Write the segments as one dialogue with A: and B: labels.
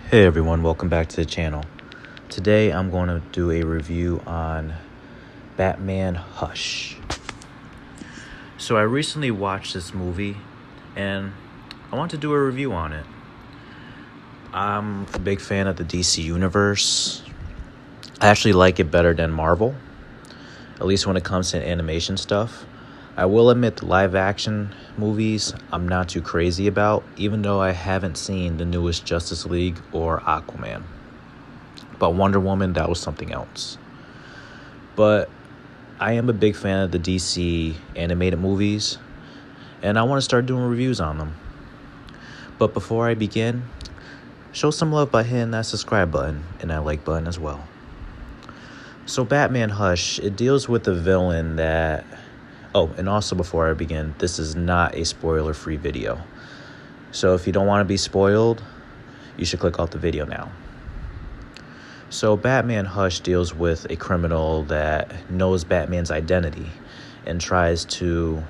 A: Hey everyone, welcome back to the channel. Today I'm going to do a review on Batman Hush. So I recently watched this movie and I want to do a review on it. I'm a big fan of the DC universe. I actually like it better than Marvel, at least when it comes to animation stuff. I will admit the live action movies I'm not too crazy about, even though I haven't seen the newest Justice League or Aquaman. But Wonder Woman, that was something else. But I am a big fan of the DC animated movies, and I want to start doing reviews on them. But before I begin, show some love by hitting that subscribe button and that like button as well. So Batman Hush, it deals with a villain that... Oh, and also before I begin, this is not a spoiler-free video. So if you don't want to be spoiled, you should click off the video now. So Batman Hush deals with a criminal that knows Batman's identity and tries to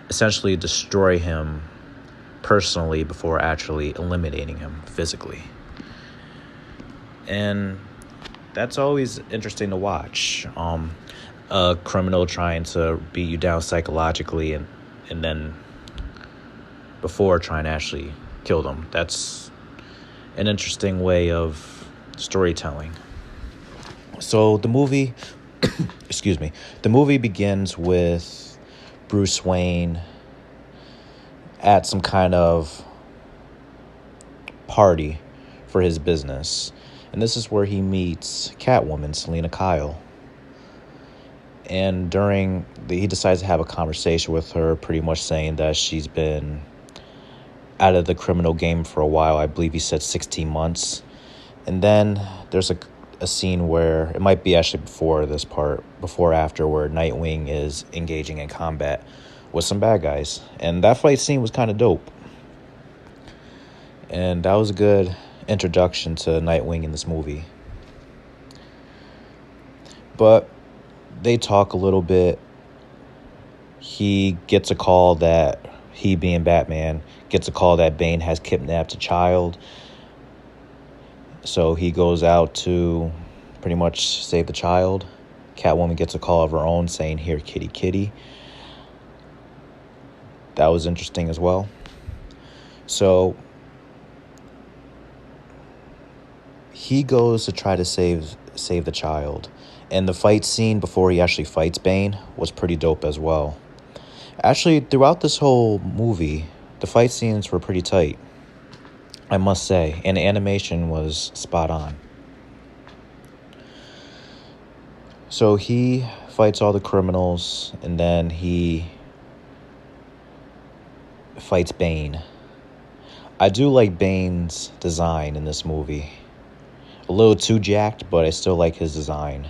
A: essentially destroy him personally before actually eliminating him physically. And that's always interesting to watch. A criminal trying to beat you down psychologically and then before trying to actually kill them. That's an interesting way of storytelling. So the movie, the movie begins with Bruce Wayne at some kind of party for his business. And this is where he meets Catwoman, Selina Kyle. And he decides to have a conversation with her, pretty much saying that she's been out of the criminal game for a while. I believe he said 16 months. And then there's a scene where, it might be actually before this part, before or after, where Nightwing is engaging in combat with some bad guys. And that fight scene was kind of dope. And that was a good introduction to Nightwing in this movie. But they talk a little bit. He gets a call that, he being Batman, gets a call that Bane has kidnapped a child. So he goes out to pretty much save the child. Catwoman gets a call of her own saying, "Here, kitty, kitty." That was interesting as well. So he goes to try to save the child. And the fight scene before he actually fights Bane was pretty dope as well. Actually, throughout this whole movie, the fight scenes were pretty tight, I must say. And the animation was spot on. So he fights all the criminals, and then he fights Bane. I do like Bane's design in this movie. A little too jacked, but I still like his design.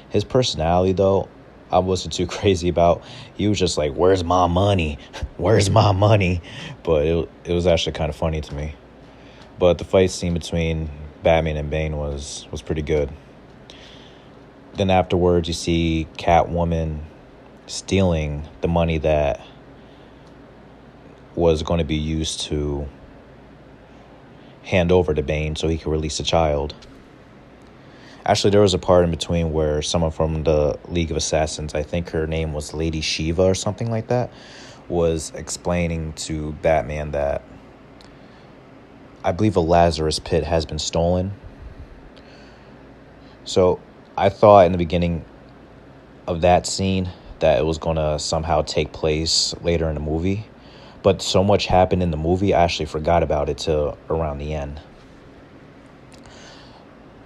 A: His personality, though, I wasn't too crazy about. He was just like, "Where's my money? Where's my money?" But it was actually kind of funny to me. But the fight scene between Batman and Bane was pretty good. Then afterwards, you see Catwoman stealing the money that was going to be used to hand over to Bane so he could release the child. Actually, there was a part in between where someone from the League of Assassins, I think her name was Lady Shiva or something like that, was explaining to Batman that I believe a Lazarus pit has been stolen. So I thought in the beginning of that scene that it was going to somehow take place later in the movie. But so much happened in the movie, I actually forgot about it till around the end.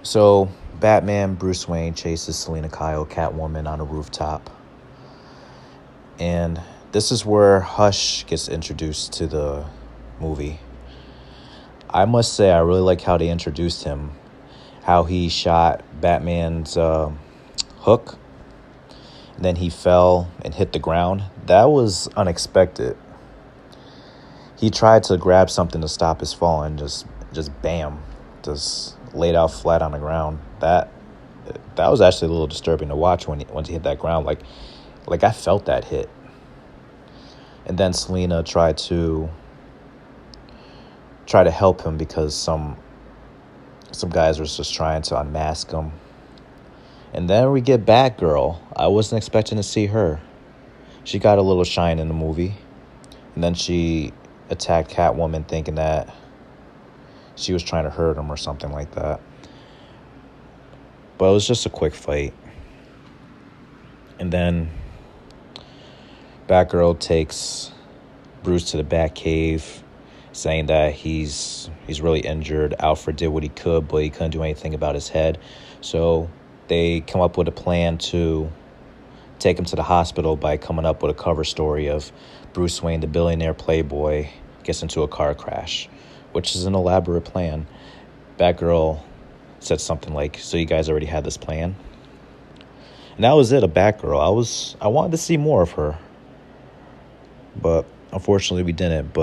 A: So Batman, Bruce Wayne chases Selina Kyle, Catwoman, on a rooftop. And this is where Hush gets introduced to the movie. I must say I really like how they introduced him. How he shot Batman's hook. And then he fell and hit the ground. That was unexpected. He tried to grab something to stop his fall and just bam. Just laid out flat on the ground. That was actually a little disturbing to watch once he hit that ground. Like I felt that hit. And then Selina tried to try to help him because some guys were just trying to unmask him. And then we get Batgirl. I wasn't expecting to see her. She got a little shine in the movie. And then she attacked Catwoman thinking that she was trying to hurt him or something like that. But it was just a quick fight. And then Batgirl takes Bruce to the Batcave, saying that he's really injured. Alfred did what he could, but he couldn't do anything about his head. So they come up with a plan to take him to the hospital by coming up with a cover story of Bruce Wayne, the billionaire playboy, gets into a car crash, which is an elaborate plan. Batgirl said something like, "So you guys already had this plan?" And that was it, a Batgirl. I wanted to see more of her, but unfortunately we didn't.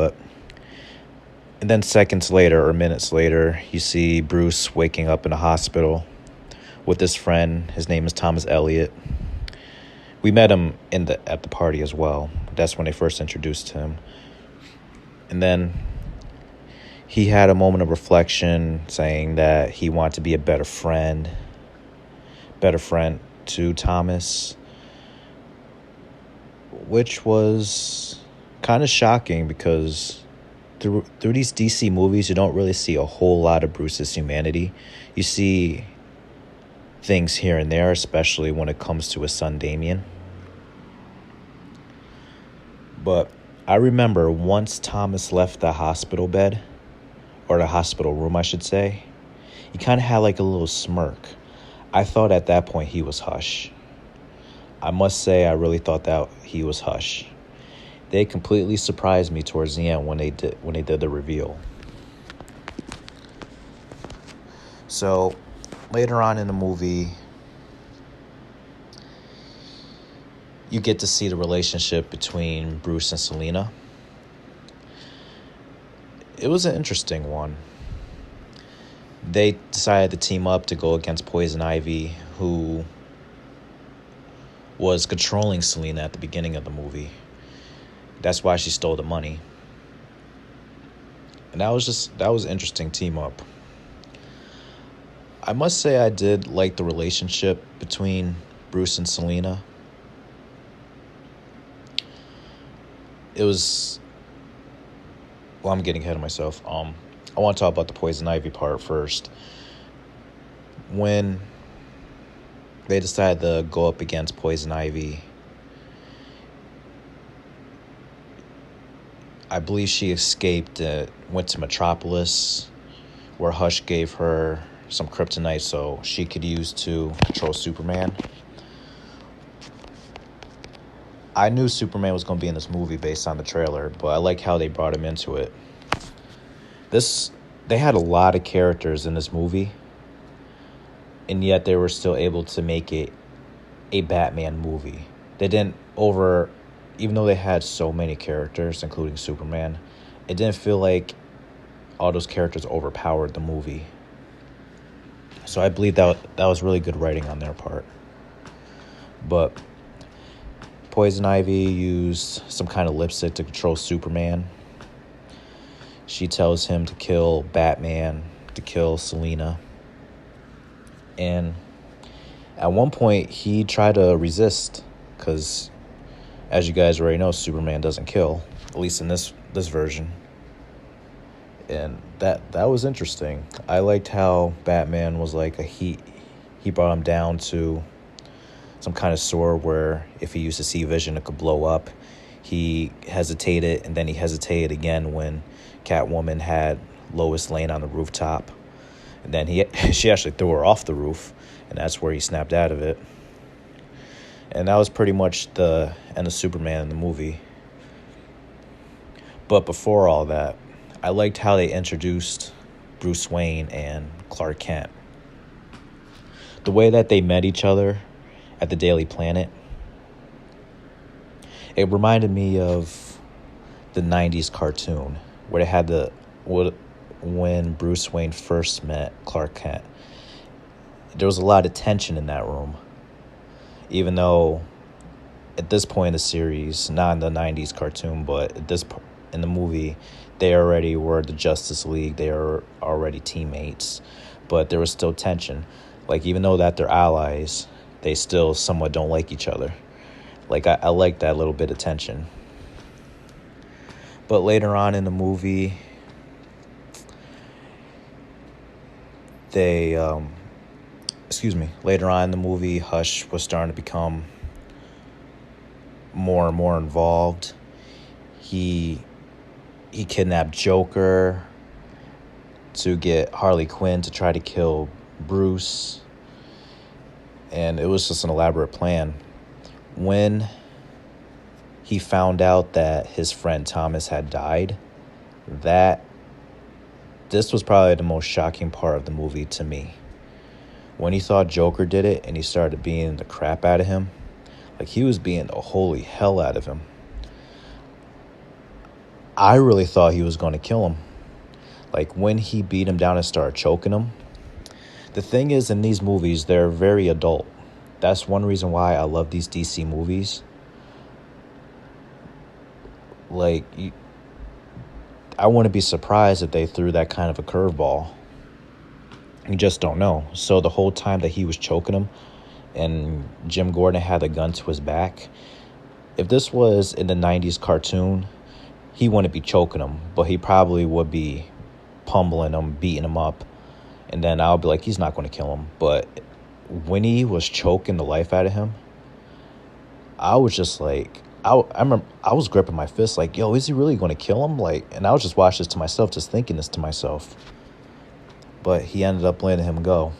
A: And then seconds later or minutes later, you see Bruce waking up in a hospital with his friend. His name is Thomas Elliot. We met him at the party as well. That's when they first introduced him. And then he had a moment of reflection, saying that he wanted to be a better friend to Thomas, which was kind of shocking because through these DC movies, you don't really see a whole lot of Bruce's humanity. You see things here and there, especially when it comes to his son Damian. But I remember once Thomas left the hospital bed, or the hospital room, I should say, he kind of had like a little smirk. I thought at that point he was Hush. I must say I really thought that he was Hush. They completely surprised me towards the end when they did the reveal. So later on in the movie, you get to see the relationship between Bruce and Selina. It was an interesting one. They decided to team up to go against Poison Ivy, who was controlling Selina at the beginning of the movie. That's why she stole the money. And that was an interesting team up. I must say I did like the relationship between Bruce and Selina. I'm getting ahead of myself. I want to talk about the Poison Ivy part first. When they decided to go up against Poison Ivy, I believe she escaped, went to Metropolis, where Hush gave her some kryptonite so she could use to control Superman. I knew Superman was going to be in this movie based on the trailer, but I like how they brought him into it. They had a lot of characters in this movie, and yet they were still able to make it a Batman movie. They didn't even though they had so many characters, including Superman, it didn't feel like all those characters overpowered the movie. So I believe that was really good writing on their part. But Poison Ivy used some kind of lipstick to control Superman. She tells him to kill Batman, to kill Selina. And at one point, he tried to resist because, as you guys already know, Superman doesn't kill, at least in this version. And that was interesting. I liked how Batman was like he brought him down to some kind of sword where if he used to see vision, it could blow up. He hesitated, and then he hesitated again when Catwoman had Lois laying on the rooftop. And then she actually threw her off the roof, and that's where he snapped out of it. And that was pretty much the end of Superman in the movie. But before all that, I liked how they introduced Bruce Wayne and Clark Kent. The way that they met each other at the Daily Planet, it reminded me of the 90s cartoon where they had when Bruce Wayne first met Clark Kent. There was a lot of tension in that room, even though at this point in the series, not in the 90s cartoon, but in the movie, they already were the Justice League. They are already teammates, but there was still tension. Like, even though that they're allies, they still somewhat don't like each other. Like, I like that little bit of tension. But later on in the movie, later on in the movie, Hush was starting to become more and more involved. He kidnapped Joker to get Harley Quinn to try to kill Bruce. And it was just an elaborate plan. When he found out that his friend Thomas had died, this was probably the most shocking part of the movie to me. When he thought Joker did it and he started beating the crap out of him, like he was beating the holy hell out of him. I really thought he was going to kill him. Like, when he beat him down and started choking him. The thing is, in these movies, they're very adult. That's one reason why I love these DC movies. Like, I wouldn't be surprised if they threw that kind of a curveball. You just don't know. So the whole time that he was choking him and Jim Gordon had a gun to his back, if this was in the 90s cartoon, he wouldn't be choking him, but he probably would be pummeling him, beating him up. And then I'll be like, he's not going to kill him. But when he was choking the life out of him, I was just like, I remember I was gripping my fist like, yo, is he really going to kill him? Like, and I was just watching this to myself, just thinking this to myself. But he ended up letting him go.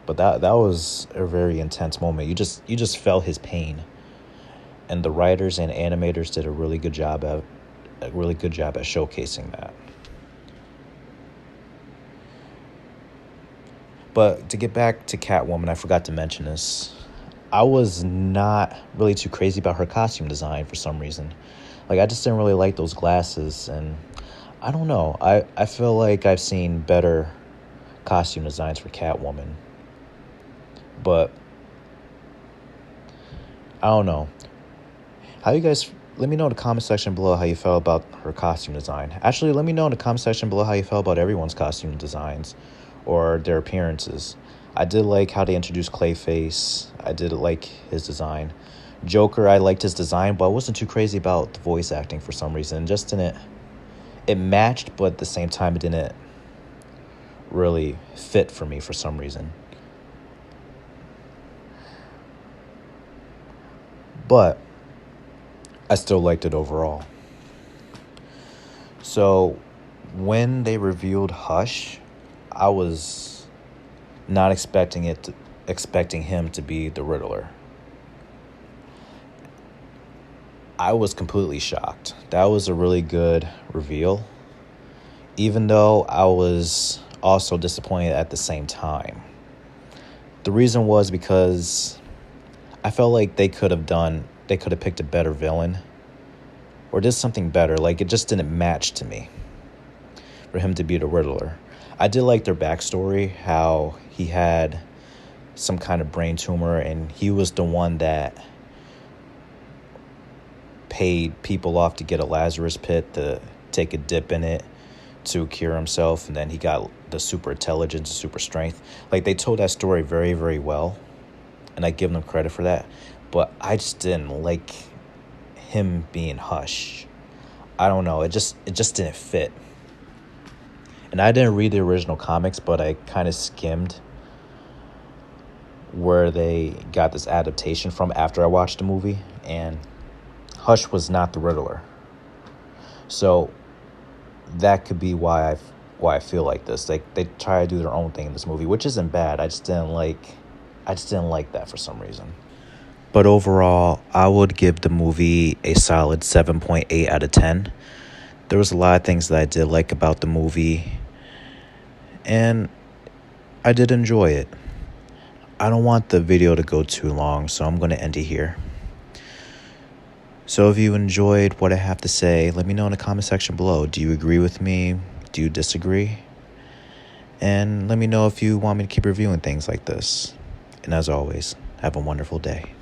A: But that was a very intense moment. You just felt his pain. And the writers and animators did a really good job at showcasing that. But to get back to Catwoman, I forgot to mention this. I was not really too crazy about her costume design for some reason. Like, I just didn't really like those glasses. And I don't know. I feel like I've seen better costume designs for Catwoman. But I don't know. Let me know in the comment section below how you felt about her costume design. Actually, let me know in the comment section below how you felt about everyone's costume designs or their appearances. I did like how they introduced Clayface. I did like his design. Joker, I liked his design, but I wasn't too crazy about the voice acting for some reason. It matched, but at the same time, it didn't really fit for me for some reason. But I still liked it overall. So when they revealed Hush, I was not expecting him to be the Riddler. I was completely shocked. That was a really good reveal, even though I was also disappointed at the same time. The reason was because I felt like they could have picked a better villain or did something better. Like, it just didn't match to me for him to be the Riddler. I did like their backstory, how he had some kind of brain tumor and he was the one that paid people off to get a Lazarus pit to take a dip in it to cure himself, and then he got the super intelligence, super strength. Like, they told that story very, very well, and I give them credit for that. But I just didn't like him being Hush. I don't know. It just didn't fit. And I didn't read the original comics, but I kind of skimmed where they got this adaptation from after I watched the movie, and Hush was not the Riddler. So that could be why I feel like this. Like, they try to do their own thing in this movie, which isn't bad. I just didn't like that for some reason. But overall, I would give the movie a solid 7.8 out of 10. There was a lot of things that I did like about the movie, and I did enjoy it. I don't want the video to go too long, so I'm going to end it here. So if you enjoyed what I have to say, let me know in the comment section below. Do you agree with me? Do you disagree? And let me know if you want me to keep reviewing things like this. And as always, have a wonderful day.